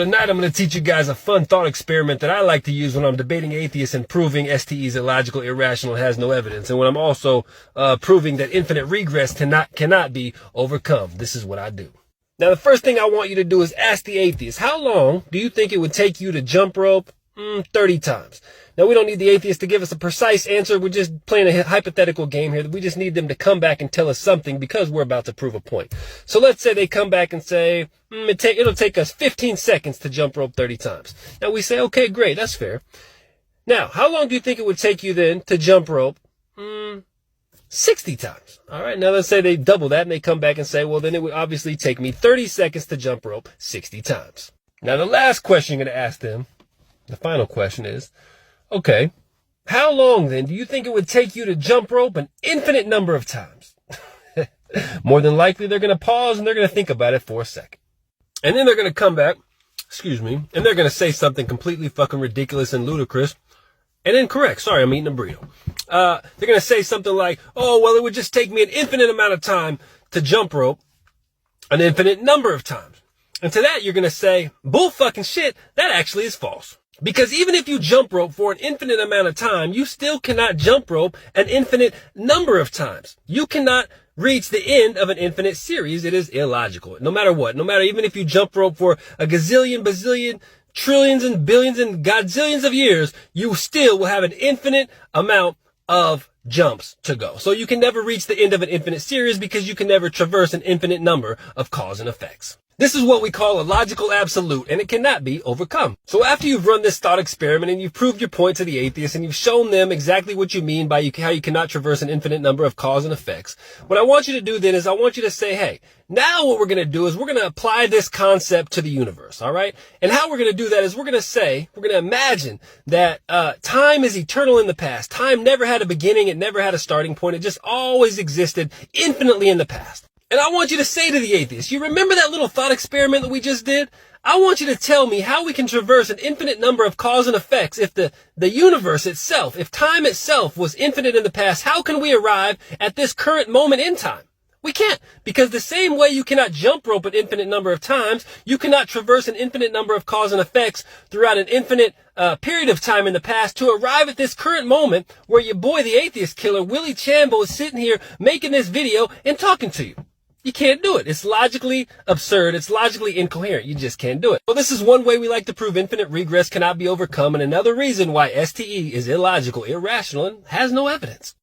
Tonight I'm going to teach you guys a fun thought experiment that I like to use when I'm debating atheists and proving STE is illogical, irrational, and has no evidence. And when I'm also proving that infinite regress cannot be overcome. This is what I do. Now, the first thing I want you to do is ask the atheist, how long do you think it would take you to jump rope? 30 times. Now, we don't need the atheist to give us a precise answer. We're just playing a hypothetical game here. We just need them to come back and tell us something because we're about to prove a point. So let's say they come back and say, it'll take us 15 seconds to jump rope 30 times. Now, we say, okay, great, that's fair. Now, how long do you think it would take you then to jump rope 60 times? All right, now let's say they double that and they come back and say, well, then it would obviously take me 30 seconds to jump rope 60 times. Now, the last question you're going to ask them, the final question is, okay, how long then do you think it would take you to jump rope an infinite number of times? More than likely, they're going to pause and they're going to think about it for a second. And then they're going to come back, and they're going to say something completely fucking ridiculous and ludicrous and incorrect. Sorry, I'm eating a burrito. They're going to say something like, oh, well, it would just take me an infinite amount of time to jump rope an infinite number of times. And to that, you're going to say, bull fucking shit, that actually is false. Because even if you jump rope for an infinite amount of time, you still cannot jump rope an infinite number of times. You cannot reach the end of an infinite series. It is illogical. No matter what, even if you jump rope for a gazillion, bazillion, trillions and billions and godzillions of years, you still will have an infinite amount of jumps to go. So you can never reach the end of an infinite series because you can never traverse an infinite number of cause and effects. This is what we call a logical absolute, and it cannot be overcome. So after you've run this thought experiment and you've proved your point to the atheist and you've shown them exactly what you mean by how you cannot traverse an infinite number of cause and effects, what I want you to do then is I want you to say, hey, now what we're going to do is we're going to apply this concept to the universe, all right? And how we're going to do that is we're going to imagine that time is eternal in the past. Time never had a beginning. It never had a starting point. It just always existed infinitely in the past. And I want you to say to the atheist, you remember that little thought experiment that we just did? I want you to tell me how we can traverse an infinite number of cause and effects if the universe itself, if time itself was infinite in the past, how can we arrive at this current moment in time? We can't, because the same way you cannot jump rope an infinite number of times, you cannot traverse an infinite number of cause and effects throughout an infinite period of time in the past to arrive at this current moment where your boy, the atheist killer, Willie Chambo, is sitting here making this video and talking to you. You can't do it. It's logically absurd. It's logically incoherent. You just can't do it. Well, this is one way we like to prove infinite regress cannot be overcome, and another reason why STE is illogical, irrational, and has no evidence.